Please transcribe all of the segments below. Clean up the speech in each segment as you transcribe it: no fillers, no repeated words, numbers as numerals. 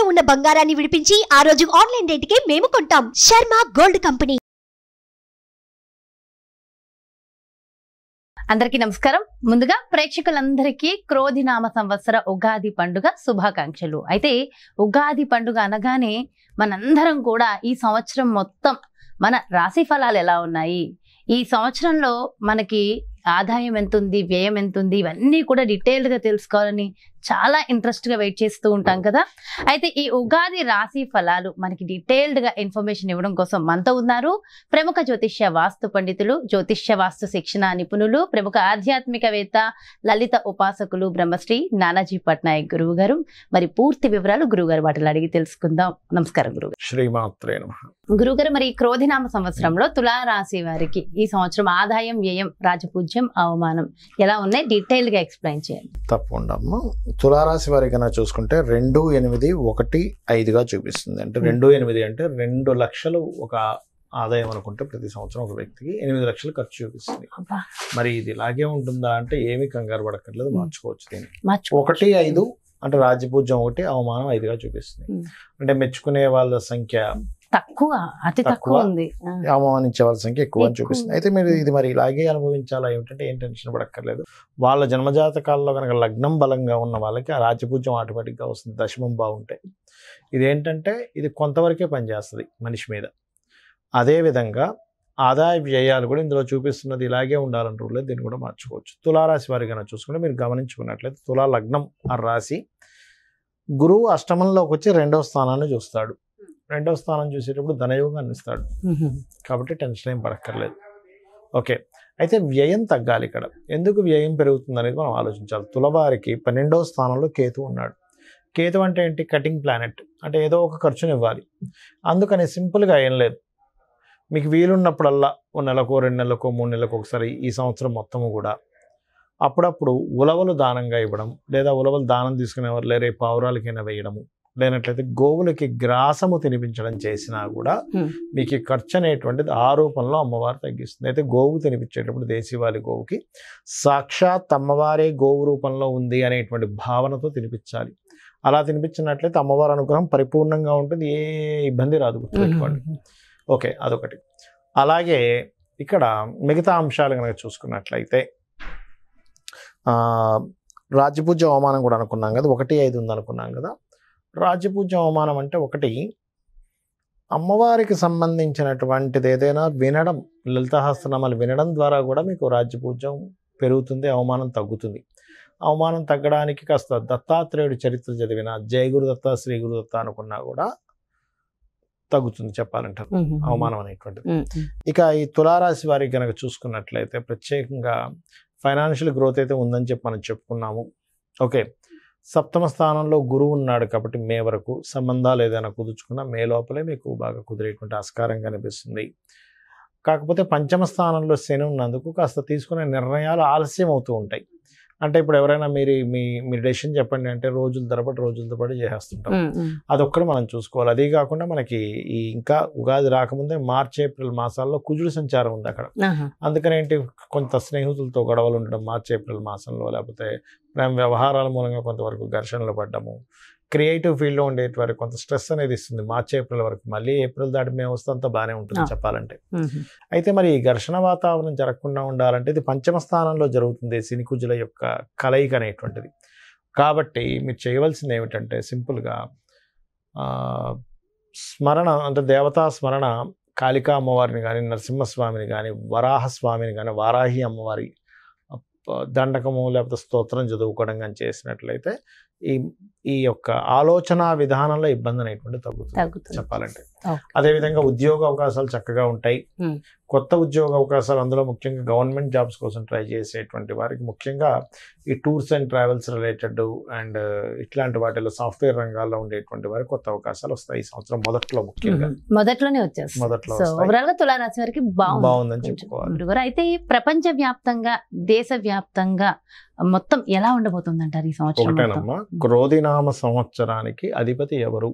తాకట్టులో ఉన్న బంగారాన్ని విడిపించి ఆ రోజు ఆన్లైన్ రేటుకే మేము కొంటాం. Sharma gold company. అందరికీ నమస్కారం. ముందుగా ప్రేక్షకులందరికీ క్రోధినామ సంవత్సర ఉగాది పండుగ శుభాకాంక్షలు. అయితే ఉగాది పండుగ అనగానే మనందరం కూడా ఈ సంవత్సరం మొత్తం మన రాశి ఫలాలు ఎలా ఉన్నాయి, ఈ సంవత్సరంలో మనకి ఆదాయం ఎంత ఉంది, వ్యయం ఎంత ఉంది, ఇవన్నీ కూడా డీటెయిల్డ్గా తెలుసుకోవాలని చాలా ఇంట్రెస్ట్గా వెయిట్ చేస్తూ ఉంటాం కదా. అయితే ఈ ఉగాది రాశి ఫలాలు మనకి డీటెయిల్డ్గా ఇన్ఫర్మేషన్ ఇవ్వడం కోసం మనతో ఉన్నారు ప్రముఖ జ్యోతిష్య వాస్తు పండితులు, జ్యోతిష్య వాస్తు శిక్షణ నిపుణులు, ప్రముఖ ఆధ్యాత్మికవేత్త, లలిత ఉపాసకులు బ్రహ్మశ్రీ నానాజీ పట్నాయక్ గురువు గారు. మరి పూర్తి వివరాలు గురువుగారు వాటిలో అడిగి తెలుసుకుందాం. నమస్కారం గురుగారు. శ్రీమాత్రే నమః. గురుగారు, మరి క్రోధినామ సంవత్సరంలో తులారాశి వారికి ఈ సంవత్సరం ఆదాయం, వ్యయం, రాజపూజ్యం, అవమానం ఎలా ఉన్నాయి డీటెయిల్ గా ఎక్స్ప్లెయిన్ చేయండి. తప్పకుండా అమ్మ. తులారాశి వారికి కన్నా చూసుకుంటే 2, 8, 1, 5గా చూపిస్తుంది. అంటే 2, 8 అంటే 2 లక్షలు ఒక ఆదాయం అనుకుంటే ప్రతి సంవత్సరం ఒక వ్యక్తికి 8 లక్షలు ఖర్చు చూపిస్తుంది. మరి ఇది ఇలాగే ఉంటుందా అంటే ఏమీ కంగారు పడక్కర్లేదు, మార్చుకోవచ్చు దీన్ని. 1, 5 అంటే రాజ్యపూజ్యం 1, అవమానం 5గా చూపిస్తుంది. అంటే మెచ్చుకునే వాళ్ళ సంఖ్య తక్కువ, అతి తక్కువ ఉంది, అవమానించే వాళ్ళ సంఖ్య ఎక్కువ అని చూపిస్తుంది. అయితే మీరు ఇది మరి ఇలాగే అనుభవించాలా ఏమిటంటే ఏం టెన్షన్ పడక్కర్లేదు. వాళ్ళ జన్మజాతకాల్లో కనుక లగ్నం బలంగా ఉన్న వాళ్ళకి ఆ రాజ్యపూజ్యం ఆటోమేటిక్గా వస్తుంది, దశమం బాగుంటాయి. ఇదేంటంటే ఇది కొంతవరకే పనిచేస్తుంది మనిషి మీద. అదేవిధంగా ఆదాయ వ్యయాలు కూడా ఇందులో చూపిస్తున్నది ఇలాగే ఉండాలంటారు, దీన్ని కూడా మార్చుకోవచ్చు. తులారాశి వారి కనుక చూసుకుంటే మీరు గమనించుకున్నట్లయితే తులా లగ్నం ఆ రాశి, గురువు అష్టమంలోకి వచ్చి 2వ స్థానాన్ని చూస్తాడు. 2వ స్థానం చూసేటప్పుడు ధనయోగాన్ని ఇస్తాడు, కాబట్టి టెన్షన్ ఏం పడక్కర్లేదు. ఓకే, అయితే వ్యయం తగ్గాలి. ఇక్కడ ఎందుకు వ్యయం పెరుగుతుంది అనేది మనం ఆలోచించాలి. తులవారికి 12వ స్థానంలో కేతు ఉన్నాడు. కేతు అంటే ఏంటి? Cutting planet. అంటే ఏదో ఒక ఖర్చుని ఇవ్వాలి. అందుకని సింపుల్గా ఏం లేదు, మీకు వీలున్నప్పుడల్లా ఓ నెలకో 2 నెలలకో 3 నెలలకు ఒకసారి ఈ సంవత్సరం మొత్తము కూడా అప్పుడప్పుడు ఉలవలు దానంగా ఇవ్వడం, లేదా ఉలవలు దానం తీసుకునేవారు లేరే పావురాలకైనా వేయడము, లేనట్లయితే గోవులకి గ్రాసము తినిపించడం చేసినా కూడా మీకు ఖర్చు అనేటువంటిది ఆ రూపంలో అమ్మవారు తగ్గిస్తుంది. అయితే గోవు తినిపించేటప్పుడు దేశీవాలి గోవుకి సాక్షాత్ అమ్మవారే గోవు రూపంలో ఉంది అనేటువంటి భావనతో తినిపించాలి. అలా తినిపించినట్లయితే అమ్మవారి అనుగ్రహం పరిపూర్ణంగా ఉంటుంది, ఏ ఇబ్బంది రాదు, గుర్తుపెట్టుకోండి. ఓకే, అదొకటి. అలాగే ఇక్కడ మిగతా అంశాలు కనుక చూసుకున్నట్లయితే రాజ్యపూజ్య అవమానం కూడా అనుకున్నాం కదా, 1, 5 ఉందనుకున్నాం కదా. రాజ్యపూజ్య అవమానం అంటే ఒకటి, అమ్మవారికి సంబంధించినటువంటిది ఏదైనా వినడం, లలితాసహస్రనామాలు వినడం ద్వారా కూడా మీకు రాజ్యపూజ్యం పెరుగుతుంది, అవమానం తగ్గుతుంది. అవమానం తగ్గడానికి కాస్త దత్తాత్రేయుడి చరిత్ర చదివిన జయ గురుదత్త, శ్రీ గురుదత్త అనుకున్నా కూడా తగ్గుతుంది చెప్పాలంటే అవమానం అనేటువంటిది. ఇక ఈ తులారాశి వారికి కనుక చూసుకున్నట్లయితే ప్రత్యేకంగా ఫైనాన్షియల్ గ్రోత్ అయితే ఉందని చెప్పి మనం చెప్పుకున్నాము. ఓకే, 7వ స్థానంలో గురువు ఉన్నాడు కాబట్టి మే వరకు సంబంధాలు ఏదైనా కుదుర్చుకున్నా మే లోపలే మీకు బాగా కుదిరేటువంటి ఆస్కారం కనిపిస్తుంది. కాకపోతే 5వ స్థానంలో శని ఉన్నందుకు కాస్త తీసుకునే నిర్ణయాలు ఆలస్యం అవుతూ ఉంటాయి. అంటే ఇప్పుడు ఎవరైనా మీ డెసిషన్ చెప్పండి అంటే రోజుల తరబడి చేసేస్తుంటాం. అదొక్కటి మనం చూసుకోవాలి. అదే కాకుండా మనకి ఈ ఇంకా ఉగాది రాకముందే మార్చ్, ఏప్రిల్ మాసాల్లో కుజుడు సంచారం ఉంది అక్కడ. అందుకని ఏంటి, కొంత స్నేహితులతో గొడవలు ఉండడం మార్చ్, ఏప్రిల్ మాసంలో, లేకపోతే ప్రేమ వ్యవహారాల మూలంగా కొంతవరకు ఘర్షణలు పడ్డము, క్రియేటివ్ ఫీల్డ్లో ఉండేటి వారికి కొంత స్ట్రెస్ అనేది ఇస్తుంది మార్చ్, ఏప్రిల్ వరకు. మళ్ళీ ఏప్రిల్ దాటి మేము వస్తే అంతా బాగానే ఉంటుంది చెప్పాలంటే. అయితే మరి ఈ ఘర్షణ వాతావరణం జరగకుండా ఉండాలంటే ఇది 5వ స్థానంలో జరుగుతుంది, శని కుజుల యొక్క కలయిక అనేటువంటిది. కాబట్టి మీరు చేయవలసింది ఏమిటంటే సింపుల్గా స్మరణ, అంటే దేవతా స్మరణ, కాళికా అమ్మవారిని కానీ, నరసింహస్వామిని కానీ, వరాహస్వామిని కానీ, వారాహి అమ్మవారి దండకము లేకపోతే స్తోత్రం చదువుకోవడం కానీ చేసినట్లయితే ఈ యొక్క ఆలోచన విధానంలో ఇబ్బంది అనేటువంటి తగ్గుతుంది చెప్పాలంటే. అదేవిధంగా ఉద్యోగ అవకాశాలు చక్కగా ఉంటాయి. కొత్త ఉద్యోగ అవకాశాలు, అందులో ముఖ్యంగా గవర్నమెంట్ జాబ్స్ కోసం ట్రై చేసేటువంటి వారికి ముఖ్యంగా ఈ tours and travels related and ఇట్లాంటి వాటిలో సాఫ్ట్వేర్ రంగాల్లో ఉండేటువంటి వారికి కొత్త అవకాశాలు వస్తాయి ఈ సంవత్సరం మొదట్లో. ముఖ్యంగా మొదట్లోనే వచ్చేస్తాయి. తులారాశి వారికి బాగుందని చెప్పుకోవాలి. అయితే ప్రపంచ వ్యాప్తంగా, దేశ వ్యాప్తంగా మొత్తం ఎలా ఉండబోతుంది అంటారు ఈ సంవత్సరం? ఒకటేనమ్మా, క్రోధినామ సంవత్సరానికి అధిపతి ఎవరు,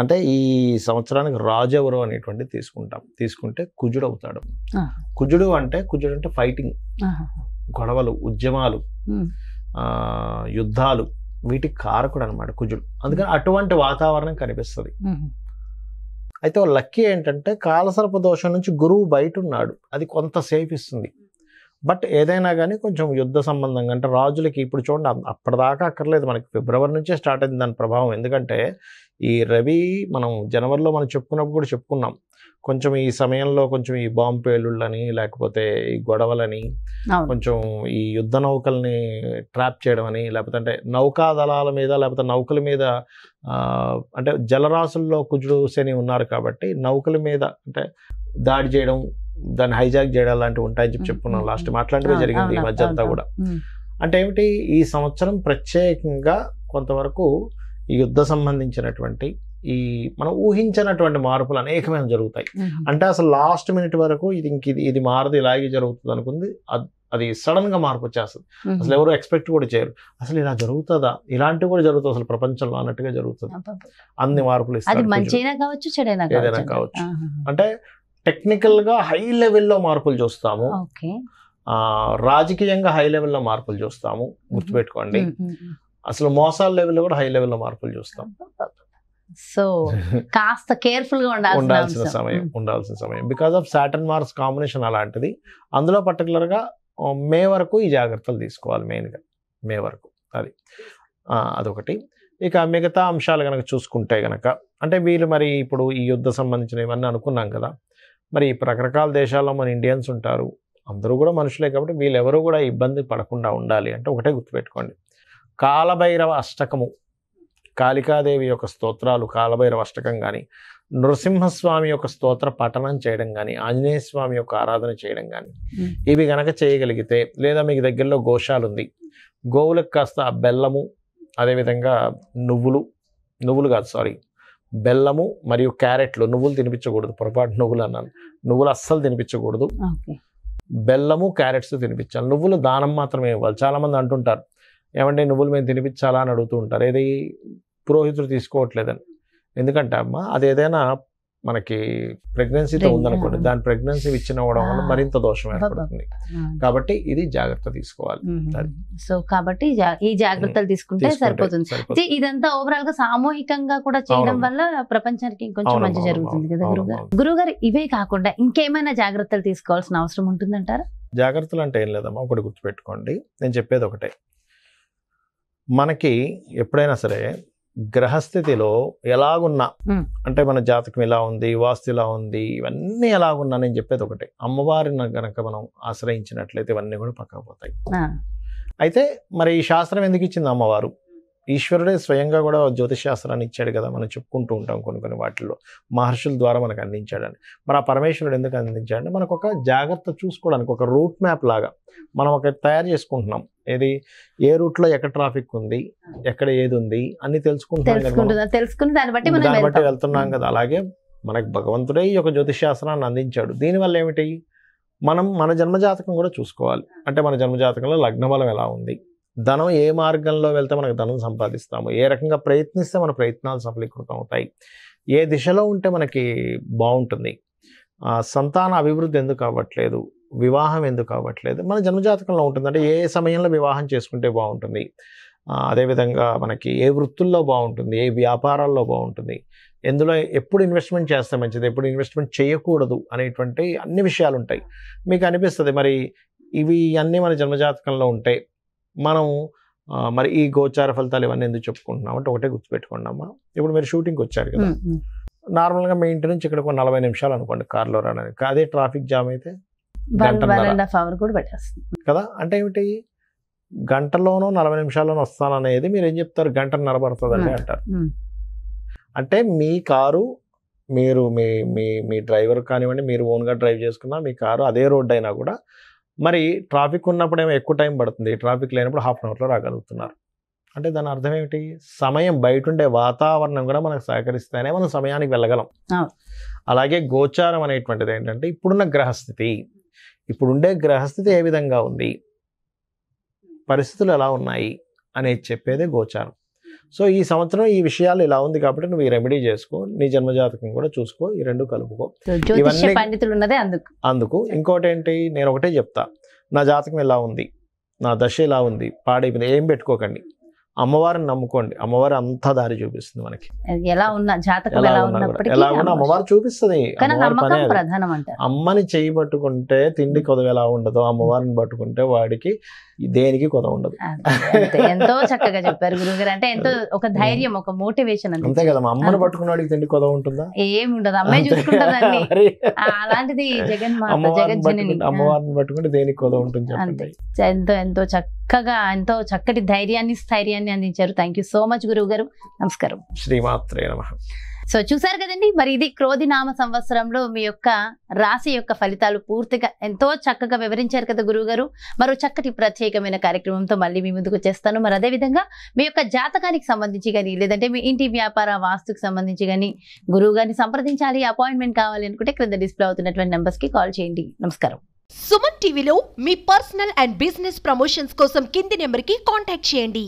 అంటే ఈ సంవత్సరానికి రాజు ఎవరు అనేటువంటి తీసుకుంటే కుజుడు అవుతాడు. కుజుడు అంటే ఫైటింగ్, గొడవలు, ఉద్యమాలు, యుద్ధాలు, వీటికి కారకుడు అనమాట కుజుడు. అందుకని అటువంటి వాతావరణం కనిపిస్తుంది. అయితే లక్కీ ఏంటంటే కాలసర్ప దోషం నుంచి గురువు బయట ఉన్నాడు, అది కొంత సేఫ్ ఇస్తుంది. బట్ ఏదైనా కానీ కొంచెం యుద్ధ సంబంధంగా అంటే రాజులకి ఇప్పుడు చూడండి అప్పటిదాకా అక్కర్లేదు, మనకి ఫిబ్రవరి నుంచే స్టార్ట్ అయింది దాని ప్రభావం. ఎందుకంటే ఈ రవి మనం జనవరిలో మనం చెప్పుకున్నప్పుడు కూడా చెప్పుకున్నాం, కొంచెం ఈ సమయంలో కొంచెం ఈ బాంబు పేలుళ్ళని లేకపోతే ఈ గొడవలని కొంచెం ఈ యుద్ధ నౌకల్ని ట్రాప్ చేయడం అని, లేకపోతే అంటే నౌకా దళాల మీద లేకపోతే నౌకల మీద అంటే జలరాశుల్లో కుజుడు శని ఉన్నారు కాబట్టి నౌకల మీద అంటే దాడి చేయడం, దాన్ని హైజాక్ చేయడం లాంటివి ఉంటాయని చెప్పుకున్నాం లాస్ట్ మాట్లాడితే జరిగింది ఈ మధ్య అంతా కూడా. అంటే ఏమిటి, ఈ సంవత్సరం ప్రత్యేకంగా కొంతవరకు ఈ యుద్ధ సంబంధించినటువంటి ఈ మనం ఊహించినటువంటి మార్పులు అనేకమైన జరుగుతాయి. అంటే అసలు లాస్ట్ మినిట్ వరకు ఇది మారదు, ఇలాగే జరుగుతుంది అనుకుంది, అది సడన్ గా మార్పు వచ్చేస్తుంది. అసలు ఎవరు ఎక్స్పెక్ట్ కూడా చేయరు, అసలు ఇలా జరుగుతుందా, ఇలాంటివి కూడా జరుగుతుంది అసలు ప్రపంచంలో అన్నట్టుగా జరుగుతుంది. అన్ని మార్పులు ఏదైనా కావచ్చు. అంటే టెక్నికల్ గా హై లెవెల్లో మార్పులు చూస్తాము, రాజకీయంగా హై లెవెల్లో మార్పులు చూస్తాము, గుర్తుపెట్టుకోండి. అసలు మోసాల లెవెల్లో కూడా హై లెవెల్లో మార్పులు చూస్తాం. సో కాస్త కేర్ఫుల్ గా ఉండాల్సిన సమయం because of saturn mars combination అలాంటిది. అందులో పర్టికులర్ గా మే వరకు ఈ జాగ్రత్తలు తీసుకోవాలి, మెయిన్గా మే వరకు. అదొకటి. ఇక మిగతా అంశాలు కనుక చూసుకుంటే కనుక అంటే వీళ్ళు మరి ఇప్పుడు ఈ యుద్ధ సంబంధించిన ఇవన్నీ అనుకున్నాం కదా, మరి రకరకాల దేశాల్లో మన ఇండియన్స్ ఉంటారు, అందరూ కూడా మనుషులే కాబట్టి వీళ్ళెవరూ కూడా ఇబ్బంది పడకుండా ఉండాలి అంటే ఒకటే గుర్తుపెట్టుకోండి, కాలభైరవ అష్టకము, కాళికాదేవి యొక్క స్తోత్రాలు, కాలభైరవ అష్టకం కానీ, నృసింహస్వామి యొక్క స్తోత్ర పఠనం చేయడం కానీ, ఆంజనేయ స్వామి యొక్క ఆరాధన చేయడం కానీ, ఇవి గనక చేయగలిగితే, లేదా మీకు దగ్గరలో గోశాల ఉంది, గోవులకు కాస్త బెల్లము, అదేవిధంగా నువ్వులు కాదు సారీ బెల్లము మరియు క్యారెట్లు, నువ్వులు తినిపించకూడదు, పొరపాటు నువ్వులు అన్నాను, నువ్వులు అస్సలు తినిపించకూడదు, బెల్లము క్యారెట్స్ తినిపించాలి. నువ్వులు దానం మాత్రమే ఇవ్వాలి. చాలామంది అంటుంటారు ఏమంటే నువ్వులు మేము తినిపించాలా అని అడుగుతూ ఉంటారు, ఏది పురోహితుడు తీసుకోవట్లేదని. ఎందుకంటే అమ్మ అది ఏదైనా మనకి ప్రెగ్నెన్సీతో ఉందనుకోండి, దాని ప్రెగ్నెన్సీ ఇచ్చినవ్వడం వల్ల మరింత దోషం ఏర్పడుతుంది. కాబట్టి ఇది జాగ్రత్త తీసుకోవాలి. సో కాబట్టి ఈ జాగ్రత్తలు తీసుకుంటే సరిపోతుంది. ఇదంతా ఓవరాల్ గా సామూహికంగా కూడా చేయడం వల్ల ప్రపంచానికి ఇంకొంచెం మంచి జరుగుతుంది కదా గురుగారు. గురుగారు ఇవే కాకుండా ఇంకేమైనా జాగ్రత్తలు తీసుకోవాల్సిన అవసరం ఉంటుందంటారా? జాగ్రత్తలు అంటే ఏం లేదమ్మా, ఒకటి గుర్తుపెట్టుకోండి, నేను చెప్పేది ఒకటే, మనకి ఎప్పుడైనా సరే గ్రహస్థితిలో ఎలాగున్నా అంటే మన జాతకం ఎలా ఉంది, వాస్తు ఎలా ఉంది, ఇవన్నీ ఎలాగున్నా నేను చెప్పేది ఒకటే, అమ్మవారిని గనక మనం ఆశ్రయించినట్లయితే ఇవన్నీ కూడా పక్కకు పోతాయి. అయితే మరి ఈ శాస్త్రం ఎందుకు ఇచ్చింది అమ్మవారు? ఈశ్వరుడే స్వయంగా కూడా జ్యోతిష్ శాస్త్రాన్ని ఇచ్చాడు కదా, మనం చెప్పుకుంటూ ఉంటాం కొన్ని వాటిల్లో మహర్షుల ద్వారా మనకు అందించాడని. మరి ఆ పరమేశ్వరుడు ఎందుకు అందించాడంటే మనకు ఒక జాగ్రత్త చూసుకోవడానికి, ఒక రూట్ మ్యాప్ లాగా మనం ఒక తయారు చేసుకుంటున్నాం. ఏది ఏ రూట్ లో ఎక్కడ ట్రాఫిక్ ఉంది, ఎక్కడ ఏది ఉంది అన్ని తెలుసుకుని దాన్ని బట్టి వెళ్తున్నాం కదా. అలాగే మనకు భగవంతుడే ఈ యొక్క జ్యోతిష్ శాస్త్రాన్ని అందించాడు. దీనివల్ల ఏమిటి, మనం మన జన్మజాతకం కూడా చూసుకోవాలి. అంటే మన జన్మజాతకంలో లగ్నబలం ఎలా ఉంది, ధనం ఏ మార్గంలో వెళ్తే మనకు ధనం సంపాదిస్తాము, ఏ రకంగా ప్రయత్నిస్తే మన ప్రయత్నాలు సఫలీకృతం అవుతాయి, ఏ దిశలో ఉంటే మనకి బాగుంటుంది, సంతాన అభివృద్ధి ఎందుకు అవ్వట్లేదు, వివాహం ఎందుకు అవ్వట్లేదు, మన జన్మజాతకంలో ఉంటుంది. అంటే ఏ సమయంలో వివాహం చేసుకుంటే బాగుంటుంది, అదేవిధంగా మనకి ఏ వృత్తుల్లో బాగుంటుంది, ఏ వ్యాపారాల్లో బాగుంటుంది, ఎందులో ఎప్పుడు ఇన్వెస్ట్మెంట్ చేస్తే మంచిది, ఎప్పుడు ఇన్వెస్ట్మెంట్ చేయకూడదు అనేటువంటి అన్ని విషయాలు ఉంటాయి. మీకు అనిపిస్తుంది మరి ఇవి అన్నీ మన జన్మజాతకంలో ఉంటాయి, మనం మరి ఈ గోచార ఫలితాలు ఇవన్నీ ఎందుకు చెప్పుకుంటున్నాం అంటే ఒకటే గుర్తుపెట్టుకోండి అమ్మా. ఇప్పుడు మీరు షూటింగ్కి వచ్చారు కదా, నార్మల్గా మీ ఇంటి నుంచి ఇక్కడ 40 నిమిషాలు అనుకోండి కార్లో రావడానికి, అదే ట్రాఫిక్ జామ్ అయితే కదా. అంటే ఏమిటి, గంటలోనో 40 నిమిషాల్లోనో వస్తాననేది మీరు ఏం చెప్తారు, గంటన్నర పడుతుందండి అంటారు. అంటే మీ కారు మీరు మీ డ్రైవర్ కానివ్వండి, మీరు ఓన్గా డ్రైవ్ చేసుకున్నా మీ కారు అదే రోడ్డు అయినా కూడా మరి ట్రాఫిక్ ఉన్నప్పుడు ఏమో ఎక్కువ టైం పడుతుంది, ట్రాఫిక్ లేనప్పుడు హాఫ్ అన్ అవర్లో రాగలుగుతున్నారు. అంటే దాని అర్థం ఏమిటి, సమయం బయట ఉండే వాతావరణం కూడా మనకు సహకరిస్తేనే మనం సమయానికి వెళ్ళగలం. అలాగే గోచారం అనేటువంటిది ఏంటంటే ఇప్పుడున్న గ్రహస్థితి, ఇప్పుడుండే గ్రహస్థితి ఏ విధంగా ఉంది, పరిస్థితులు ఎలా ఉన్నాయి అనేది చెప్పేదే గోచారం. సో ఈ సంవత్సరం ఈ విషయాలు ఇలా ఉంది కాబట్టి నువ్వు ఈ రెమెడీ చేసుకో, నీ జన్మజాతకం కూడా చూసుకో, ఈ రెండు కలుపుకో. అందుకు ఇంకోటి ఏంటి, నేను ఒకటే చెప్తా, నా జాతకం ఎలా ఉంది, నా దశ ఎలా ఉంది, పాడైపోయింది, ఏం పెట్టుకోకండి. అమ్మవారిని నమ్ముకోండి, అమ్మవారి అంతా దారి చూపిస్తుంది మనకి. ఎలా ఉన్న జాతకం ఎలా ఎలా ఉన్నా కూడా, ఉన్నప్పటికీ ఎలా ఉన్నా అమ్మవారు చూపిస్తుంది. కానీ అమ్మవారి పనే నమ్మకం అది. ప్రధానం అంటారు. అమ్మని చేయి పట్టుకుంటే తిండి కొదవ ఎలా ఉండదో, అమ్మవారిని పట్టుకుంటే వాడికి దేనికి కొదవ ఉండదు. అంతే. ఎంతో చక్కగా చెప్పారు గురువుగారు. అంటే ఎంతో ఒక ధైర్యం, ఒక మోటివేషన్ అంతే కదా, మా అమ్మని పట్టుకున్న వాడికి తిండి కొదవ ఉంటుందా? ఏమి ఉండదు, అమ్మాయి చూసుకుంటుందండి. మరి అలాంటిది జగన్మాత, అమ్మవారిని జగజ్జనని. పట్టుకుంటే, అమ్మవారిని పట్టుకుంటే దేనికి కొదవ ఉంటుంది చెప్పండి. ఎంతో ఎంతో చక్కగా, ఎంతో చక్కటి ధైర్యాన్ని, స్థైర్యాన్ని అందించారు. థ్యాంక్ యూ సో మచ్ గురువు గారు. నమస్కారం. శ్రీమాత్రే నమః. సో చూసారు కదండి, మరి ఇది క్రోధినామ సంవత్సరంలో మీ యొక్క రాశి యొక్క ఫలితాలు పూర్తిగా ఎంతో చక్కగా వివరించారు కదా గురువు గారు. మరో చక్కటి ప్రత్యేకమైన కార్యక్రమంతో మళ్ళీ మీ ముందుకు వచ్చేస్తాను. మరి అదే విధంగా మీ యొక్క జాతకానికి సంబంధించి కానీ, లేదంటే మీ ఇంటి వ్యాపార వాస్తుకు సంబంధించి కానీ గురువు గారిని సంప్రదించాలి, అపాయింట్మెంట్ కావాలి అనుకుంటే క్రింద డిస్ప్లే అవుతున్నటువంటి నెంబర్స్ కి కాల్ చేయండి. నమస్కారం. సుమన్ టీవీలో మీ పర్సనల్ అండ్ బిజినెస్ ప్రమోషన్స్ కోసం కింది నెంబర్కి కాంటాక్ట్ చేయండి.